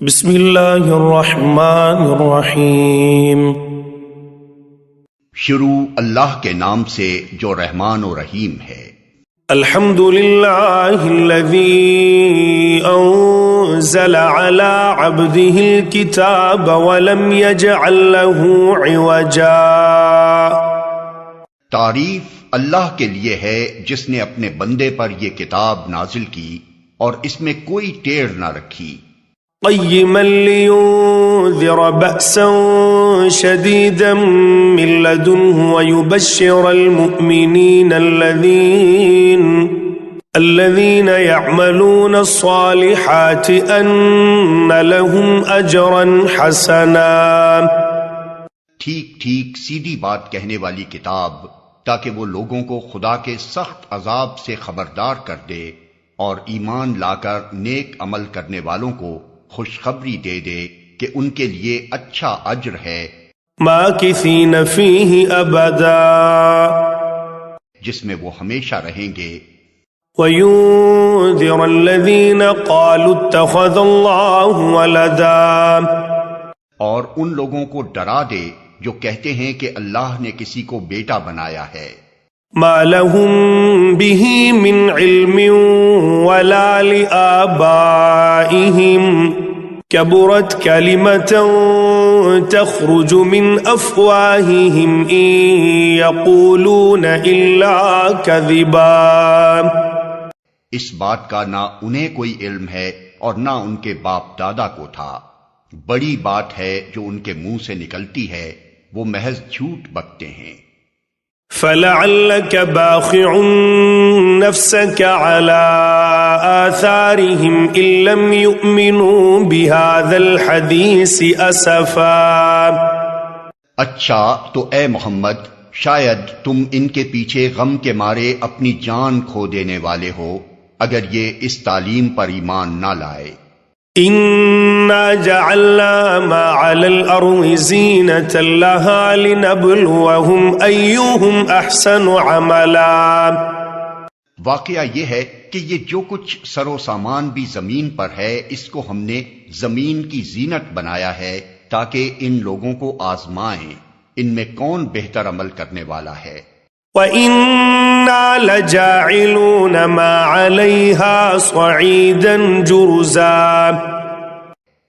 بسم اللہ الرحمن الرحیم۔ شروع اللہ کے نام سے جو رحمان و رحیم ہے۔ الحمد للہ الذی انزل علی عبده الكتاب ولم يجعل له عوجا۔ تعریف اللہ کے لیے ہے جس نے اپنے بندے پر یہ کتاب نازل کی اور اس میں کوئی ٹیڑھ نہ رکھی۔ قیما لینذر بأسا شدیدا من لدنہ ویبشر المؤمنین الذین یعملون الصالحات ان لهم اجرا حسنا۔ ٹھیک ٹھیک سیدھی بات کہنے والی کتاب، تاکہ وہ لوگوں کو خدا کے سخت عذاب سے خبردار کر دے اور ایمان لا کر نیک عمل کرنے والوں کو خوشخبری دے دے کہ ان کے لیے اچھا اجر ہے، ماکثین فیہ ابدا، جس میں وہ ہمیشہ رہیں گے۔ وَيُنذِرَ الَّذِينَ قَالُوا اتَّخَذَ اللَّهُ وَلَدًا، اور ان لوگوں کو ڈرا دے جو کہتے ہیں کہ اللہ نے کسی کو بیٹا بنایا ہے۔ مَا لَهُم بِهِ مِنْ عِلْمٍ وَلَا لِآبَائِهِمْ كَبُرَتْ كَلِمَةً تَخْرُجُ مِنْ أَفْوَاهِهِمْ إِنْ يَقُولُونَ إِلَّا كَذِبًا۔ اس بات کا نہ انہیں کوئی علم ہے اور نہ ان کے باپ دادا کو تھا۔ بڑی بات ہے جو ان کے منہ سے نکلتی ہے، وہ محض جھوٹ بکتے ہیں۔ فَلَعَلَّكَ بَاخِعٌ نَفْسَكَ عَلَىٰ آثَارِهِمْ إِن لَّمْ يُؤْمِنُوا بِهَٰذَا الْحَدِيثِ أَسَفًا۔ اچھا تو اے محمد، شاید تم ان کے پیچھے غم کے مارے اپنی جان کھو دینے والے ہو اگر یہ اس تعلیم پر ایمان نہ لائے۔ إِنَّا جَعَلْنَا مَا عَلَى الْأَرْضِ زِينَةً لَهَا لِنَبْلُوَهُمْ أَيُّهُمْ أَحْسَنُ عَمَلًا۔ واقعہ یہ ہے کہ یہ جو کچھ سر و سامان بھی زمین پر ہے، اس کو ہم نے زمین کی زینت بنایا ہے تاکہ ان لوگوں کو آزمائیں ان میں کون بہتر عمل کرنے والا ہے۔ وَإِنَّا لَجَاعِلُونَ مَا عَلَيْهَا صَعِيدًا جُرُزًا۔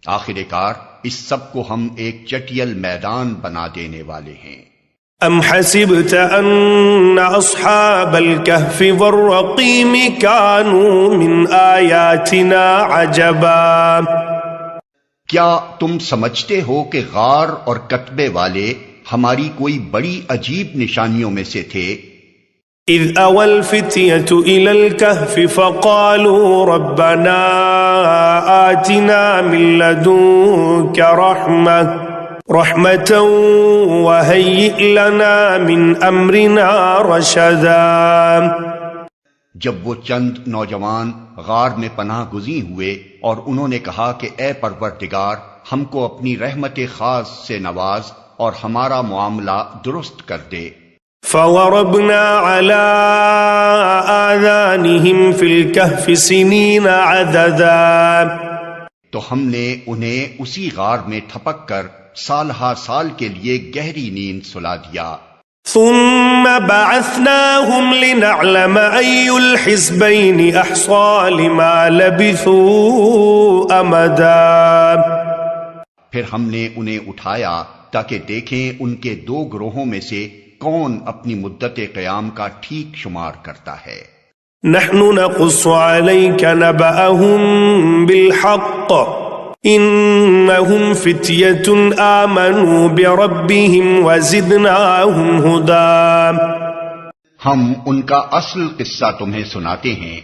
آخر کار اس سب کو ہم ایک چٹیل میدان بنا دینے والے ہیں۔ ام حسبت ان اصحاب الكهف والرقیم كانوا من آیاتنا عجبا۔ کیا تم سمجھتے ہو کہ غار اور کتبے والے ہماری کوئی بڑی عجیب نشانیوں میں سے تھے؟ اذ اوى الفتية الى الكهف فقالوا ربنا آتنا من لدنك رحمة وهيئ لنا من امرنا رشدا۔ جب وہ چند نوجوان غار میں پناہ گزین ہوئے اور انہوں نے کہا کہ اے پروردگار، ہم کو اپنی رحمت خاص سے نواز اور ہمارا معاملہ درست کر دے۔ فَضَرَبْنَا عَلَىٰ آذَانِهِمْ فِي الْكَهْفِ سِنِينَ عَدَدًا، تو ہم نے انہیں اسی غار میں تھپک کر سال ہا سال کے لیے گہری نیند سلا دیا۔ ثُمَّ بَعَثْنَاهُمْ لِنَعْلَمَ أَيُّ الْحِزْبَيْنِ أَحْصَىٰ لِمَا لَبِثُوا أَمَدًا۔ پھر ہم نے انہیں اٹھایا تاکہ دیکھیں ان کے دو گروہوں میں سے کون اپنی مدت قیام کا ٹھیک شمار کرتا ہے۔ نحن نقص عليك نبأهم بالحق انهم فتية آمنوا بربهم وزدناهم هدى۔ ہم ان کا اصل قصہ تمہیں سناتے ہیں۔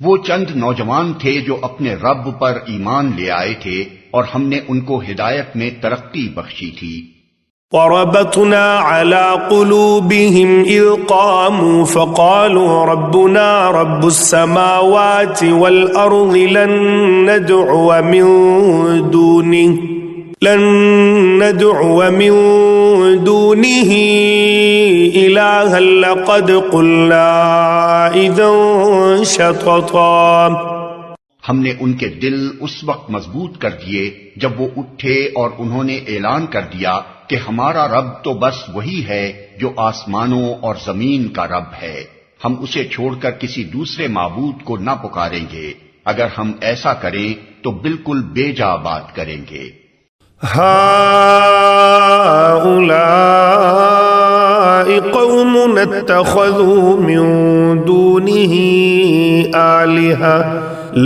وہ چند نوجوان تھے جو اپنے رب پر ایمان لے آئے تھے اور ہم نے ان کو ہدایت میں ترقی بخشی تھی۔ وربطنا على قلوبهم إذ قاموا فقالوا ربنا رب السماوات والأرض لن ندعو من دونه إلها لقد قلنا إذا شططا۔ ہم نے ان کے دل اس وقت مضبوط کر دیے جب وہ اٹھے اور انہوں نے اعلان کر دیا کہ ہمارا رب تو بس وہی ہے جو آسمانوں اور زمین کا رب ہے، ہم اسے چھوڑ کر کسی دوسرے معبود کو نہ پکاریں گے، اگر ہم ایسا کریں تو بالکل بے جا بات کریں گے۔ هؤلاء قوم اتخذوا من دونه آلهة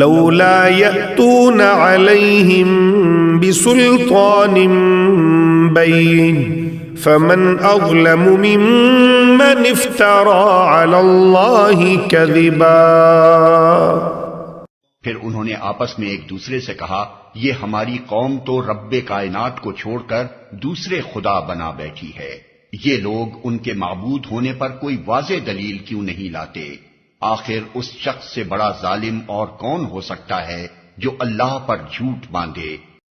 لولا يأتون عليهم بسلطان بين فمن أظلم ممن افترى على الله كذبا۔ پھر انہوں نے آپس میں ایک دوسرے سے کہا، یہ ہماری قوم تو رب کائنات کو چھوڑ کر دوسرے خدا بنا بیٹھی ہے، یہ لوگ ان کے معبود ہونے پر کوئی واضح دلیل کیوں نہیں لاتے؟ آخر اس شخص سے بڑا ظالم اور کون ہو سکتا ہے جو اللہ پر جھوٹ باندھے۔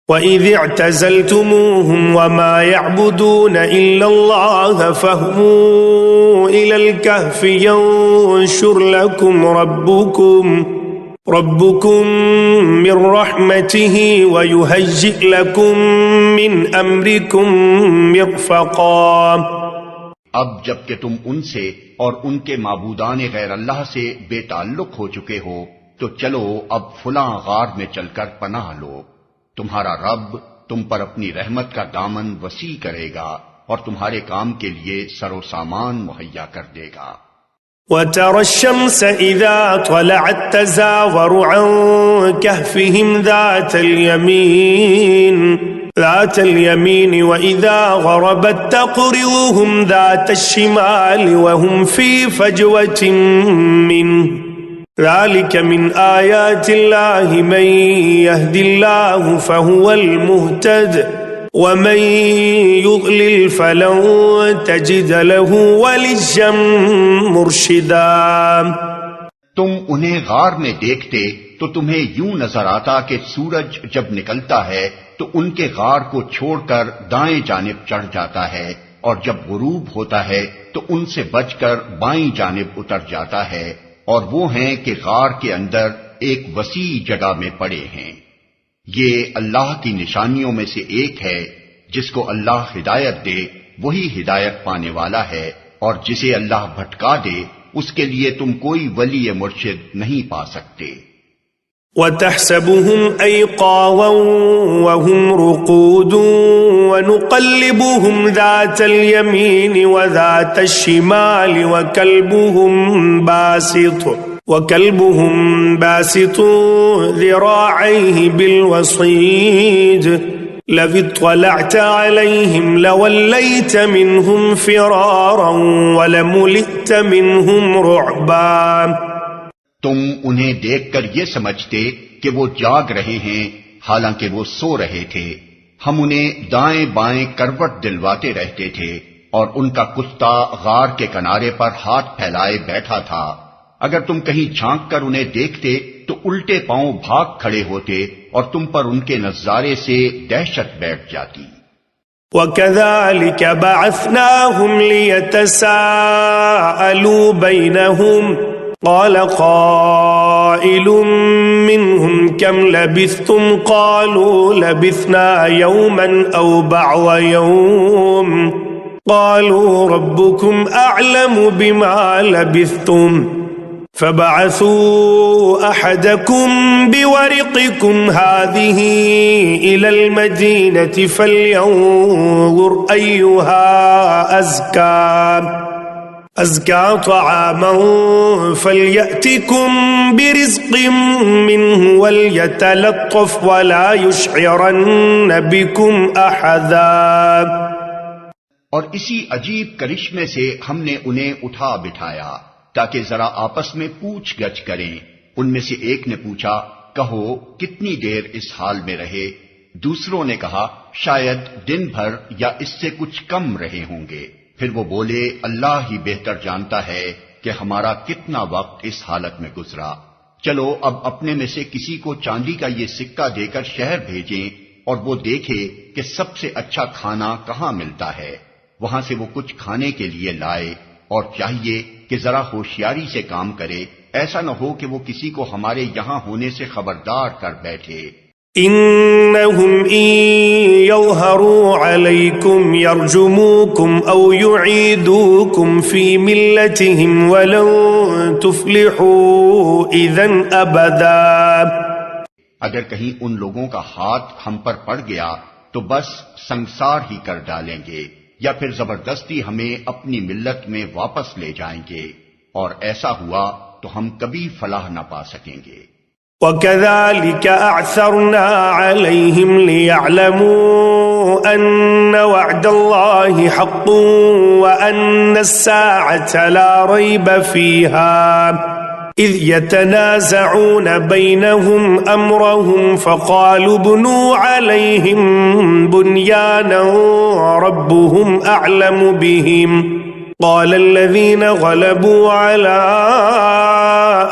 وَإِذِ اعْتَزَلْتُمُوهُمْ وَمَا يَعْبُدُونَ إِلَّا اللَّهَ فَاهْوُوا إِلَى الْكَهْفِ يَنشُرْ لَكُمْ ربكم من رحمته ويهيئ لكم من امركم مرفقا۔ اب جب کہ تم ان سے اور ان کے معبودان غیر اللہ سے بے تعلق ہو چکے ہو تو چلو اب فلاں غار میں چل کر پناہ لو، تمہارا رب تم پر اپنی رحمت کا دامن وسیع کرے گا اور تمہارے کام کے لیے سر و سامان مہیا کر دے گا۔ وَتَرَى الشَّمْسَ إِذَا طَلَعَتْ تَزَاوَرُ عَنْ كَهْفِهِمْ ذَاتَ الْيَمِينِ وَإِذَا غَرَبَتْ تَقْرِضُهُمْ ذَاتَ الشِّمَالِ وَهُمْ فِي فَجْوَةٍ مِّنْهُ ذَلِكَ مِنْ آيَاتِ اللَّهِ مَنْ يَهْدِ اللَّهُ فَهُوَ الْمُهْتَدِ وَمَن يُضْلِلْ فَلَن تَجِدَ لَهُ وَلِيًّا مُرْشِدًا۔ تم انہیں غار میں دیکھتے تو تمہیں یوں نظر آتا کہ سورج جب نکلتا ہے تو ان کے غار کو چھوڑ کر دائیں جانب چڑھ جاتا ہے، اور جب غروب ہوتا ہے تو ان سے بچ کر بائیں جانب اتر جاتا ہے، اور وہ ہیں کہ غار کے اندر ایک وسیع جگہ میں پڑے ہیں۔ یہ اللہ کی نشانیوں میں سے ایک ہے، جس کو اللہ ہدایت دے وہی ہدایت پانے والا ہے، اور جسے اللہ بھٹکا دے اس کے لیے تم کوئی ولی مرشد نہیں پا سکتے۔ وَتَحْسَبُهُمْ أَيْقَاظًا وَهُمْ رُقُودٌ وَنُقَلِّبُهُمْ ذَاتَ الْيَمِينِ وَذَاتَ الشِّمَالِ وَكَلْبُهُمْ بَاسِطٌ ذِرَاعَيْهِ بِالْوَصِيدِ لَوِ اطَّلَعْتَ عَلَيْهِمْ لَوَلَّيْتَ مِنْهُمْ فِرَارًا وَلَمُلِئْتَ مِنْهُمْ رُعْبًا۔ تم انہیں دیکھ کر یہ سمجھتے کہ وہ جاگ رہے ہیں، حالانکہ وہ سو رہے تھے، ہم انہیں دائیں بائیں کروٹ دلواتے رہتے تھے، اور ان کا کتا غار کے کنارے پر ہاتھ پھیلائے بیٹھا تھا، اگر تم کہیں جھانک کر انہیں دیکھتے تو الٹے پاؤں بھاگ کھڑے ہوتے اور تم پر ان کے نظارے سے دہشت بیٹھ جاتی۔ وَكَذَلِكَ بَعَثْنَاهُمْ لِيَتَسَاءَلُوا بَيْنَهُمْ قَالَ قَائِلٌ مِّنْهُمْ كَمْ لَبِثْتُمْ قَالُوا لَبِثْنَا يَوْمًا أَوْ بَعْضَ يَوْمٍ قَالُوا رَبُّكُمْ أَعْلَمُ بِمَا لَبِثْتُمْ فَبَعَثُوا أَحَدَكُمْ بِوَرِقِكُمْ هَذِهِ إِلَى الْمَدِينَةِ فَلْيَنظُرْ أَيُّهَا أَزْكَى طَعَامًا فَلْيَأْتِكُمْ بِرِزْقٍ مِّنْهُ وَلْيَتَلَطَّفْ وَلَا يُشْعِرَنَّ بِكُمْ أَحَدًا۔ اور اسی عجیب کرشمے سے ہم نے انہیں اٹھا بٹھایا تاکہ ذرا آپس میں پوچھ گچھ کریں۔ ان میں سے ایک نے پوچھا، کہو کتنی دیر اس حال میں رہے؟ دوسروں نے کہا شاید دن بھر یا اس سے کچھ کم رہے ہوں گے۔ پھر وہ بولے اللہ ہی بہتر جانتا ہے کہ ہمارا کتنا وقت اس حالت میں گزرا، چلو اب اپنے میں سے کسی کو چاندی کا یہ سکہ دے کر شہر بھیجیں اور وہ دیکھے کہ سب سے اچھا کھانا کہاں ملتا ہے، وہاں سے وہ کچھ کھانے کے لیے لائے، اور چاہیے کہ ذرا ہوشیاری سے کام کرے، ایسا نہ ہو کہ وہ کسی کو ہمارے یہاں ہونے سے خبردار کر بیٹھے۔ إنهم إن يظهروا عليكم يرجموكم أو يعيدوكم في ملتهم ولن تفلحوا إذن أبدا۔ اگر کہیں ان لوگوں کا ہاتھ ہم پر پڑ گیا تو بس سنسار ہی کر ڈالیں گے، یا پھر زبردستی ہمیں اپنی ملت میں واپس لے جائیں گے، اور ایسا ہوا تو ہم کبھی فلاح نہ پا سکیں گے۔ وَكَذَلِكَ أَعْثَرْنَا عَلَيْهِمْ لِيَعْلَمُوا أَنَّ وَعْدَ اللَّهِ حَقٌّ وَأَنَّ السَّاعَةَ لَا رَيْبَ فِيهَا إِذْ يَتَنَازَعُونَ بَيْنَهُمْ أَمْرَهُمْ فَقَالُوا ابْنُوا عَلَيْهِمْ بُنْيَانًا رَبُّهُمْ أَعْلَمُ بِهِمْ قال الذين غلبوا على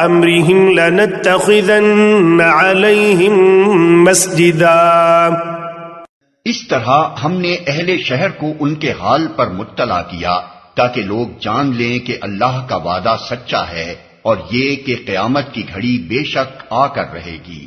أمرهم لنتخذن عليهم مسجدا۔ اس طرح ہم نے اہل شہر کو ان کے حال پر مطلع کیا تاکہ لوگ جان لیں کہ اللہ کا وعدہ سچا ہے اور یہ کہ قیامت کی گھڑی بے شک آ کر رہے گی۔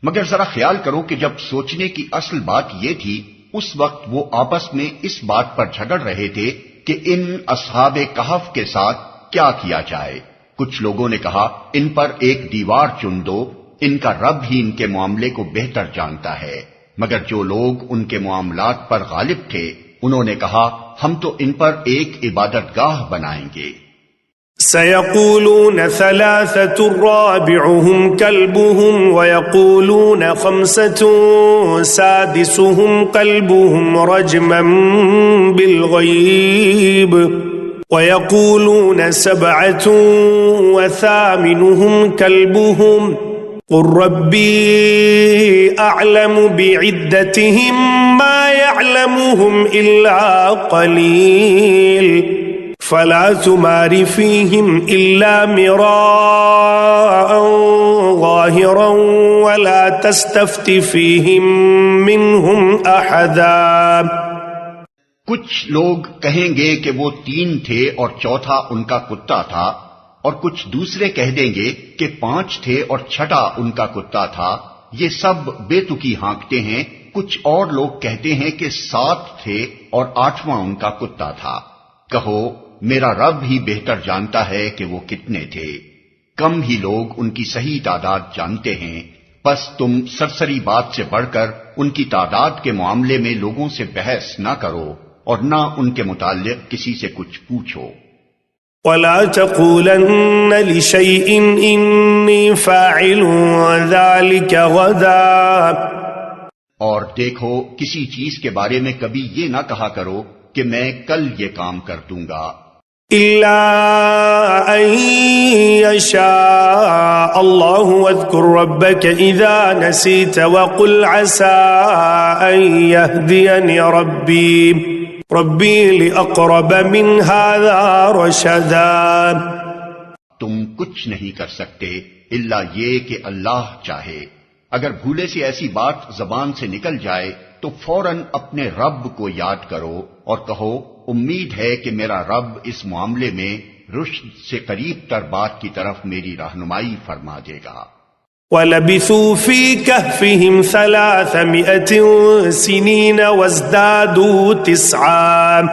مگر ذرا خیال کرو کہ جب سوچنے کی اصل بات یہ تھی، اس وقت وہ آپس میں اس بات پر جھگڑ رہے تھے کہ ان اصحاب کہف کے ساتھ کیا کیا جائے۔ کچھ لوگوں نے کہا ان پر ایک دیوار چن دو، ان کا رب ہی ان کے معاملے کو بہتر جانتا ہے۔ مگر جو لوگ ان کے معاملات پر غالب تھے انہوں نے کہا ہم تو ان پر ایک عبادت گاہ بنائیں گے۔ سيقولون ثلاثة رابعهم كلبهم ويقولون خمسة سادسهم كلبهم رجما بالغيب ويقولون سبعة وثامنهم كلبهم قل ربي أعلم بعدتهم ما يعلمهم إلا قليل فلا تمار فيهم إلا مراء ظاهرا ولا تستفت فيهم منهم أحدا۔ کچھ لوگ کہیں گے کہ وہ 3 تھے اور چوتھا ان کا کتا تھا، اور کچھ دوسرے کہہ دیں گے کہ 5 تھے اور چھٹا ان کا کتا تھا۔ یہ سب بے تکی ہانکتے ہیں۔ کچھ اور لوگ کہتے ہیں کہ 7 تھے اور 8واں ان کا کتا تھا۔ کہو میرا رب ہی بہتر جانتا ہے کہ وہ کتنے تھے۔ کم ہی لوگ ان کی صحیح تعداد جانتے ہیں، پس تم سرسری بات سے بڑھ کر ان کی تعداد کے معاملے میں لوگوں سے بحث نہ کرو اور نہ ان کے متعلق کسی سے کچھ پوچھو۔ وَلَا تَقُولَنَّ لِشَيْءٍ إِنِّي فَاعِلٌ ذَلِكَ غَدًا۔ اور دیکھو کسی چیز کے بارے میں کبھی یہ نہ کہا کرو کہ میں کل یہ کام کر دوں گا، إِلَّا أَن يَشَاءَ اللَّهُ وَاذْكُرْ رَبَّكَ إِذَا نَسِيتَ وَقُلْ عَسَىٰ أَن يَهْدِيَنِ رَبِّي لِأَقْرَبَ مِنْ هَذَا رَشَدًا۔ تم کچھ نہیں کر سکتے الا یہ کہ اللہ چاہے۔ اگر بھولے سے ایسی بات زبان سے نکل جائے تو فوراً اپنے رب کو یاد کرو اور کہو امید ہے کہ میرا رب اس معاملے میں رشد سے قریب تر بات کی طرف میری رہنمائی فرما دے گا۔ وَلَبِثُوا فِي كَهْفِهِمْ 300 سِنِينَ وَازْدَادُوا 9۔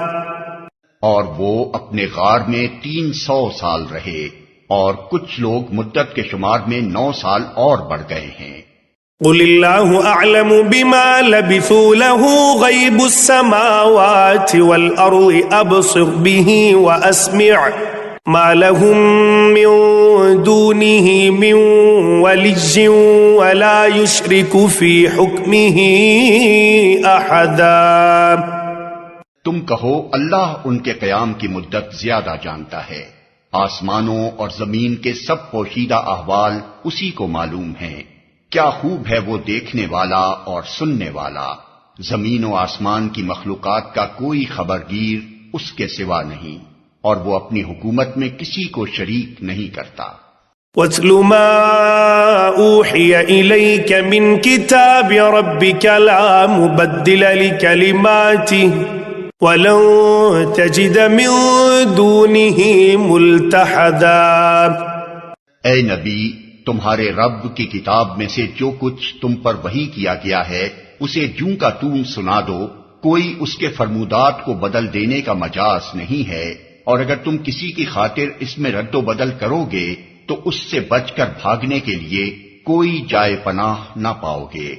اور وہ اپنے غار میں 300 سال رہے، اور کچھ لوگ مدت کے شمار میں 9 سال اور بڑھ گئے ہیں۔ قل اللہ اعلم بما لبثوا له غیب السماوات والارض ابصر به واسمع ما لهم من دونه من ولي ولا يشرك في حكمه احدا۔ تم کہو اللہ ان کے قیام کی مدت زیادہ جانتا ہے، آسمانوں اور زمین کے سب پوشیدہ احوال اسی کو معلوم ہیں۔ کیا خوب ہے وہ دیکھنے والا اور سننے والا۔ زمین و آسمان کی مخلوقات کا کوئی خبرگیر اس کے سوا نہیں، اور وہ اپنی حکومت میں کسی کو شریک نہیں کرتا۔ وَاتْلُ مَا أُوحِيَ إِلَيْكَ مِنْ كِتَابِ رَبِّكَ لَا مُبَدِّلَ لِكَلِمَاتِهِ وَلَن تَجِدَ مِن دُونِهِ مُلْتَحَدًا۔ اے نبی، تمہارے رب کی کتاب میں سے جو کچھ تم پر وحی کیا گیا ہے اسے جوں کا توں سنا دو، کوئی اس کے فرمودات کو بدل دینے کا مجاز نہیں ہے، اور اگر تم کسی کی خاطر اس میں رد و بدل کرو گے تو اس سے بچ کر بھاگنے کے لیے کوئی جائے پناہ نہ پاؤ گے۔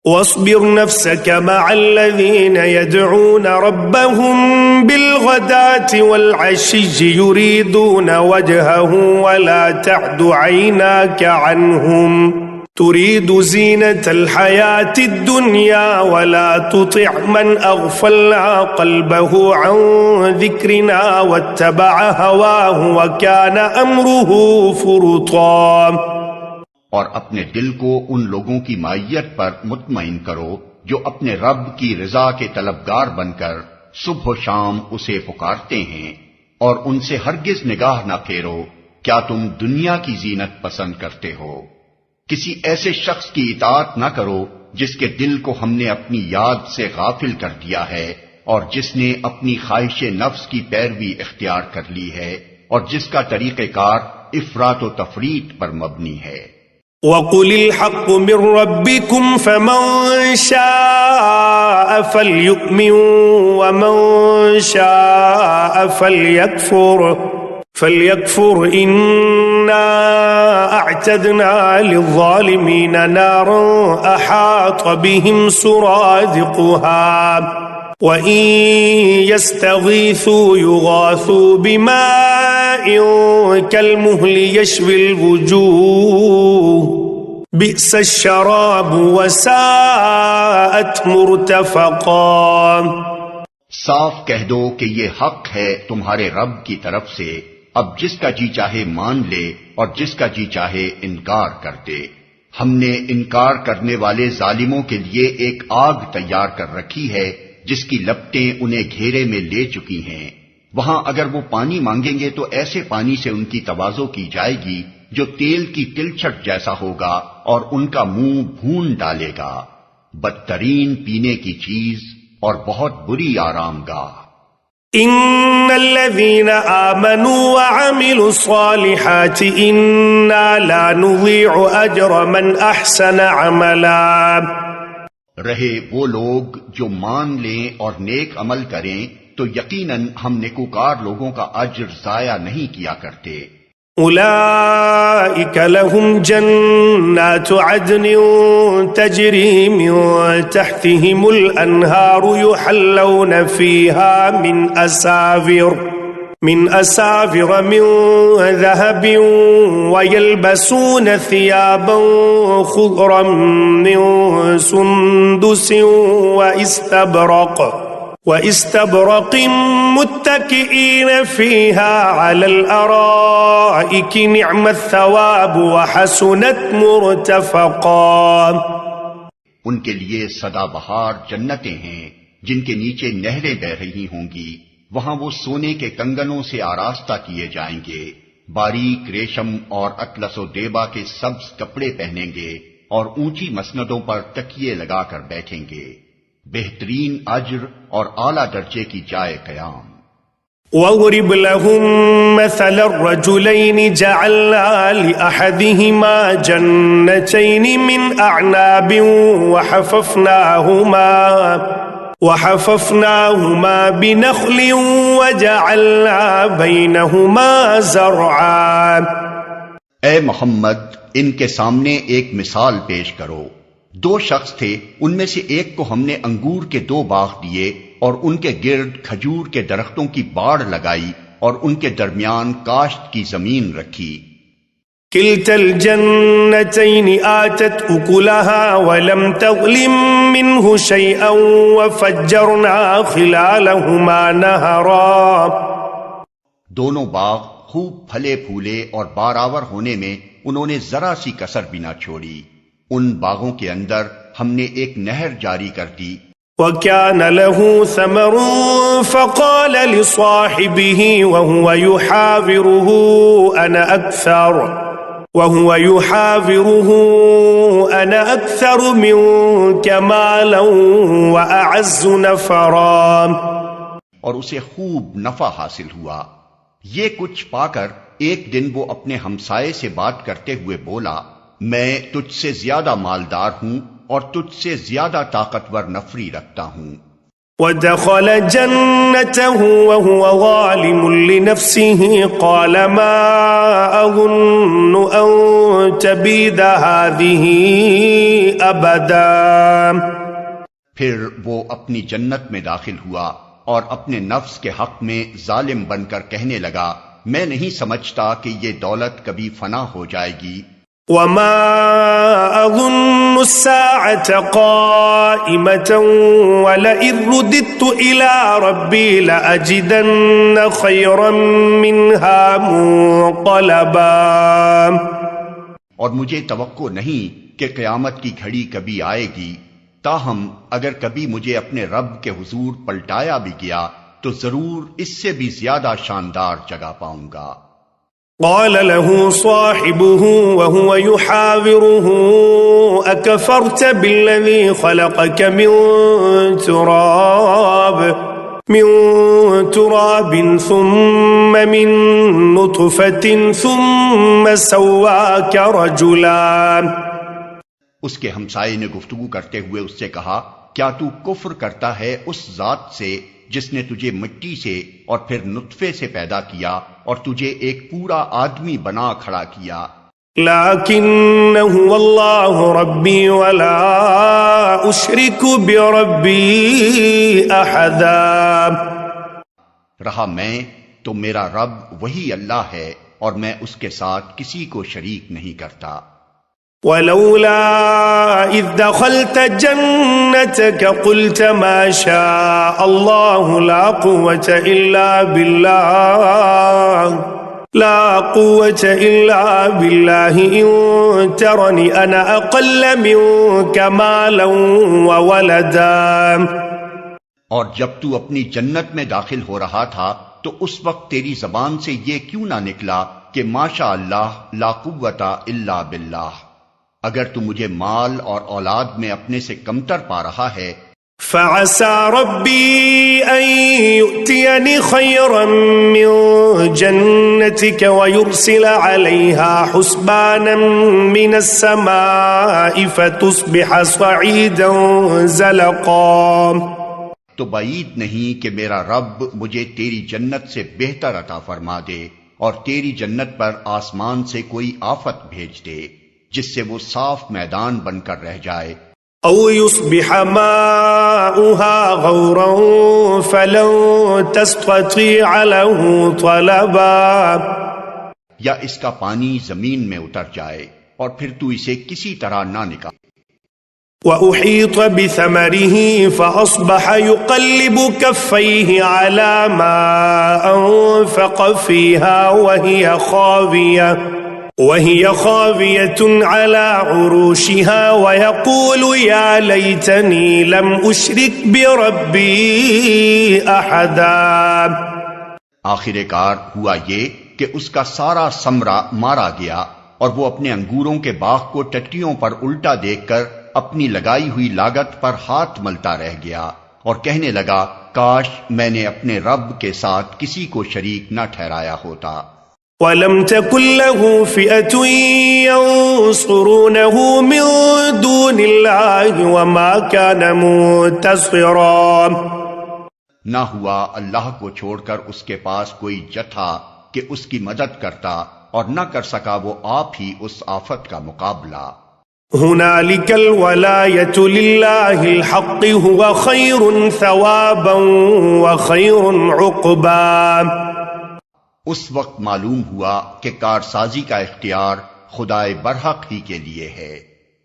واصبر نفسك مع الذين يدعون ربهم بالغداة والعشي يريدون وجهه ولا تعد عيناك عنهم تريد زينة الحياة الدنيا ولا تطع من أغفلنا قلبه عن ذكرنا واتبع هواه وكان أمره فرطا۔ اور اپنے دل کو ان لوگوں کی معیت پر مطمئن کرو جو اپنے رب کی رضا کے طلبگار بن کر صبح و شام اسے پکارتے ہیں، اور ان سے ہرگز نگاہ نہ پھیرو، کیا تم دنیا کی زینت پسند کرتے ہو؟ کسی ایسے شخص کی اطاعت نہ کرو جس کے دل کو ہم نے اپنی یاد سے غافل کر دیا ہے، اور جس نے اپنی خواہش نفس کی پیروی اختیار کر لی ہے، اور جس کا طریقہ کار افراط و تفریط پر مبنی ہے۔ وَقُلِ الْحَقُّ مِنْ رَبِّكُمْ فَمَنْ شَاءَ فَلْيُؤْمِنْ وَمَنْ شَاءَ فَلْيَكْفُرْ إِنَّا أَعْتَدْنَا لِلظَّالِمِينَ نَارًا أَحَاطَ بِهِمْ سُرَادِقُهَا وَإِنْ يَسْتَغِيثُوا يُغَاثُوا بِمَاءٍ كَالْمُهْلِ يَشْوِي الْوُجُوهَ بِئْسَ الشَّرَابُ وَسَاءَتْ مُرْتَفَقًا۔ صاف کہہ دو کہ یہ حق ہے تمہارے رب کی طرف سے، اب جس کا جی چاہے مان لے اور جس کا جی چاہے انکار کر دے۔ ہم نے انکار کرنے والے ظالموں کے لیے ایک آگ تیار کر رکھی ہے جس کی لپٹیں انہیں گھیرے میں لے چکی ہیں، وہاں اگر وہ پانی مانگیں گے تو ایسے پانی سے ان کی تواضع کی جائے گی جو تیل کی تلچھٹ جیسا ہوگا اور ان کا منہ بھون ڈالے گا، بدترین پینے کی چیز اور بہت بری آرام گاہ۔ ان الذين آمنوا وعملوا الصالحات انا لا نضيع اجر من احسن عملا۔ رہے وہ لوگ جو مان لیں اور نیک عمل کریں تو یقیناً ہم نیکوکار لوگوں کا اجر ضائع نہیں کیا کرتے۔ اولئك لهم جنات عدن تجري من تحتهم الانهار يحلون فيها من اساور من ذهب ويلبسون ثيابا خضرا من سندس واستبرق متكئين فيها على الارائك نعم الثواب وحسنت مرتفقا۔ ان کے لیے سدا بہار جنتیں ہیں جن کے نیچے نہریں بہ رہی ہوں گی، وہاں وہ سونے کے کنگنوں سے آراستہ کیے جائیں گے، باریک ریشم اور اطلس و دیبا کے سبز کپڑے پہنیں گے اور اونچی مسندوں پر تکیے لگا کر بیٹھیں گے، بہترین اجر اور اعلیٰ درجے کی جائے قیام۔ وَاضْرِبْ لَهُم مَّثَلَ الرَّجُلَيْنِ جَعَلْنَا لِأَحَدِهِمَا جَنَّتَيْنِ مِنْ أَعْنَابٍ وَحَفَفْنَاهُمَا بِنَخْلٍ وَجَعَلْنَا بَيْنَهُمَا زَرْعًا۔ اے محمد، ان کے سامنے ایک مثال پیش کرو۔ دو شخص تھے، ان میں سے ایک کو ہم نے انگور کے 2 باغ دیے اور ان کے گرد کھجور کے درختوں کی باڑ لگائی اور ان کے درمیان کاشت کی زمین رکھی۔ كلتا الجنتين آتت أكلها ولم تظلم منه شيئا وفجرنا خلالهما نهرا۔ دونوں باغ خوب پھلے پھولے اور بارآور ہونے میں انہوں نے ذرا سی کسر بھی نہ چھوڑی۔ ان باغوں کے اندر ہم نے ایک نہر جاری کر دی۔ وَكَانَ لَهُ ثَمَرٌ فَقَالَ لِصَاحِبِهِ وَهُوَ يُحَاوِرُهُ أَنَا أَكْثَرُ مِنكَ مَالًا وَأَعَزُّ نَفَرًا۔ اور اسے خوب نفع حاصل ہوا، یہ کچھ پا کر ایک دن وہ اپنے ہمسائے سے بات کرتے ہوئے بولا، میں تجھ سے زیادہ مالدار ہوں اور تجھ سے زیادہ طاقتور نفری رکھتا ہوں۔ ودخل جنته وهو ظالم لنفسه قال ما أظن أن تبيد هذه أبدا۔ پھر وہ اپنی جنت میں داخل ہوا اور اپنے نفس کے حق میں ظالم بن کر کہنے لگا، میں نہیں سمجھتا کہ یہ دولت کبھی فنا ہو جائے گی۔ وما أظن الساعة قائمة ولئن رددت إلى ربي لأجدن خيرا منها منقلبا۔ اور مجھے توقع نہیں کہ قیامت کی گھڑی کبھی آئے گی، تاہم اگر کبھی مجھے اپنے رب کے حضور پلٹایا بھی گیا تو ضرور اس سے بھی زیادہ شاندار جگہ پاؤں گا۔ قال له صاحبه وهو يحاوره أكفرت بالذي خلقك من تراب ثم من نطفة ثم سواك رجلا۔ اس کے ہمسائے نے گفتگو کرتے ہوئے اس سے کہا، کیا تو کفر کرتا ہے اس ذات سے جس نے تجھے مٹی سے اور پھر نطفے سے پیدا کیا اور تجھے ایک پورا آدمی بنا کھڑا کیا؟ لیکن هو اللہ ربی ولا اشرک بربی احدا۔ رہا میں تو میرا رب وہی اللہ ہے اور میں اس کے ساتھ کسی کو شریک نہیں کرتا۔ ولولا إذ دخلت جنتك قلت ما شاء الله لا قوة إلا بالله إن ترني أنا أقل منك مالا وولدا۔ اور جب تو اپنی جنت میں داخل ہو رہا تھا تو اس وقت تیری زبان سے یہ کیوں نہ نکلا کہ ماشاء اللہ لا قوت الا باللہ، اگر تو مجھے مال اور اولاد میں اپنے سے کمتر پا رہا ہے۔ فعسى ربي أن يؤتيني خيرا من جنتك ويرسل عليها حسبانا من السماء فتصبح صعيدا زلقا۔ تو بعید نہیں کہ میرا رب مجھے تیری جنت سے بہتر عطا فرما دے اور تیری جنت پر آسمان سے کوئی آفت بھیج دے جس سے وہ صاف میدان بن کر رہ جائے۔ او يصبح ماؤها غورا فلن تستطيع له طلبا، یا اس کا پانی زمین میں اتر جائے اور پھر تو اسے کسی طرح نہ نکال۔ وأحيط بثمره فأصبح يقلب كفيه على ما أنفق فيها وهي خاوية على عروشها ويقول يا ليتني لم أشرك بربي أحدا۔ آخر کار ہوا یہ کہ اس کا سارا ثمرہ مارا گیا اور وہ اپنے انگوروں کے باغ کو ٹٹیوں پر الٹا دیکھ کر اپنی لگائی ہوئی لاگت پر ہاتھ ملتا رہ گیا اور کہنے لگا، کاش میں نے اپنے رب کے ساتھ کسی کو شریک نہ ٹھہرایا ہوتا۔ وَلَمْ تَكُنْ لَهُ فِئَةٌ يَنصُرُونَهُ مِن دُونِ اللَّهِ وَمَا كَانَ مُنتَصِرًا۔ نہ ہوا اللہ کو چھوڑ کر اس کے پاس کوئی جتھا کہ اس کی مدد کرتا، اور نہ کر سکا وہ آپ ہی اس آفت کا مقابلہ۔ هنالك الولاية لله الحق هو خير ثوابا وخير عقبا۔ اس وقت معلوم ہوا کہ کارسازی کا اختیار خدائے برحق ہی کے لیے ہے،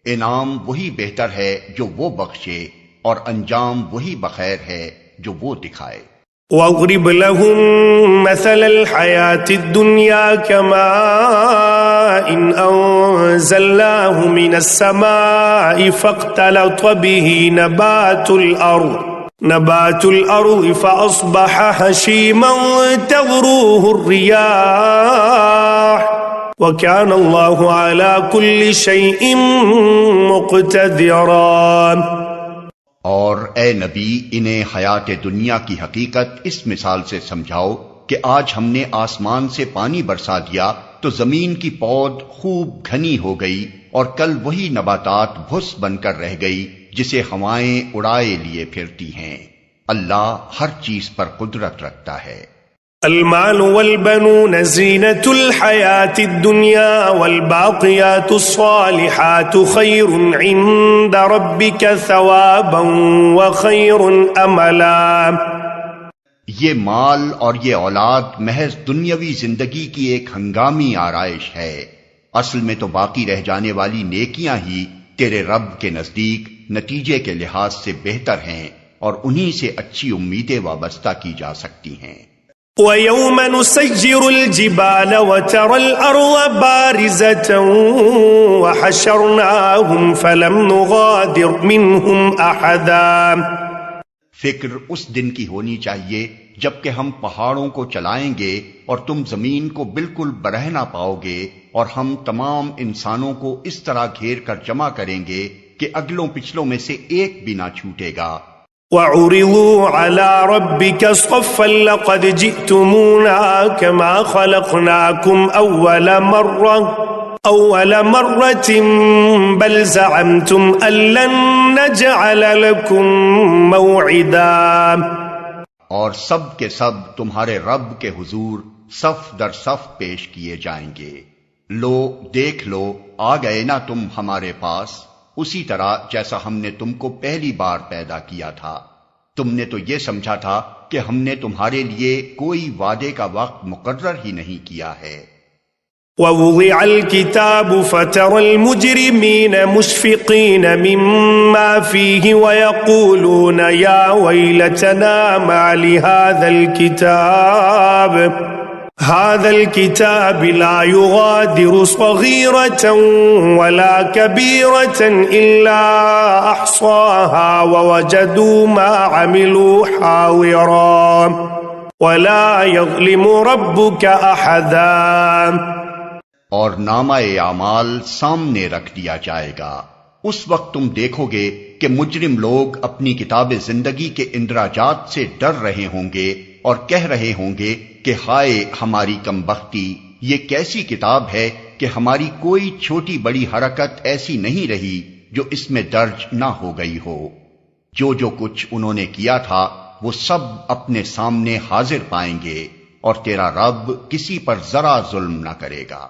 انعام وہی بہتر ہے جو وہ بخشے اور انجام وہی بخیر ہے جو وہ دکھائے۔ وَاضْرِبْ لَهُم مَّثَلَ الْحَيَاةِ الدُّنْيَا كَمَاءٍ أَنزَلْنَاهُ مِنَ السَّمَاءِ فَاخْتَلَطَ بِهِ نبات الأرض فأصبح هشيما تذروه الرياح وكان الله على كل شيء مقتدرا۔ اور اے نبی انہیں حیات دنیا کی حقیقت اس مثال سے سمجھاؤ کہ آج ہم نے آسمان سے پانی برسا دیا تو زمین کی پود خوب گھنی ہو گئی، اور کل وہی نباتات بھس بن کر رہ گئی جسے ہوائیں اڑائے لیے پھرتی ہیں۔ اللہ ہر چیز پر قدرت رکھتا ہے۔ المال والبنون زینة الحیاة الدنیا والباقیات الصالحات خیر عند ربک ثوابا وخیر املا۔ یہ مال اور یہ اولاد محض دنیاوی زندگی کی ایک ہنگامی آرائش ہے، اصل میں تو باقی رہ جانے والی نیکیاں ہی تیرے رب کے نزدیک نتیجے کے لحاظ سے بہتر ہیں، اور انہی سے اچھی امیدیں وابستہ کی جا سکتی ہیں۔ وَيَوْمَ نُسَيِّرُ الْجِبَالَ وَتَرَى الْأَرْضَ بَارِزَةً وَحَشَرْنَاهُمْ فَلَمْ نُغَادِرْ مِنْهُمْ أَحَدًا۔ فکر اس دن کی ہونی چاہیے جبکہ ہم پہاڑوں کو چلائیں گے اور تم زمین کو بالکل برہنا پاؤ گے، اور ہم تمام انسانوں کو اس طرح گھیر کر جمع کریں گے کہ اگلوں پچھلوں میں سے ایک بھی نہ چھوٹے گا۔ وَعُرِضُوا عَلَى رَبِّكَ صَفًّا لَقَدْ جِئْتُمُونَا كَمَا خَلَقْنَاكُمْ أَوَّلَ مَرَّةٍ بَلْ زَعَمْتُمْ أَن لَّن نَّجْعَلَ لَكُم مَّوْعِدًا۔ اور سب کے سب تمہارے رب کے حضور صف در صف پیش کیے جائیں گے۔ لو دیکھ لو، آ گئے نا تم ہمارے پاس، اسی طرح جیسا ہم نے تم کو پہلی بار پیدا کیا تھا۔ تم نے تو یہ سمجھا تھا کہ ہم نے تمہارے لیے کوئی وعدے کا وقت مقرر ہی نہیں کیا ہے۔ وَوُضِعَ الْكِتَابُ فَتَرَى الْمُجْرِمِينَ مُشْفِقِينَ مِمَّا فِيهِ وَيَقُولُونَ يَا وَيْلَتَنَا مَا لِهَذَا الكتاب لا يغادر صغيرة ولا كبيرة إلا أحصاها ووجدوا ما عملوا حاضرا ولا يظلم ربك أحدا۔ اور نامہ اعمال سامنے رکھ دیا جائے گا، اس وقت تم دیکھو گے کہ مجرم لوگ اپنی کتاب زندگی کے اندراجات سے ڈر رہے ہوں گے اور کہہ رہے ہوں گے کہ ہائے ہماری کم بختی، یہ کیسی کتاب ہے کہ ہماری کوئی چھوٹی بڑی حرکت ایسی نہیں رہی جو اس میں درج نہ ہو گئی ہو۔ جو کچھ انہوں نے کیا تھا وہ سب اپنے سامنے حاضر پائیں گے، اور تیرا رب کسی پر ذرا ظلم نہ کرے گا۔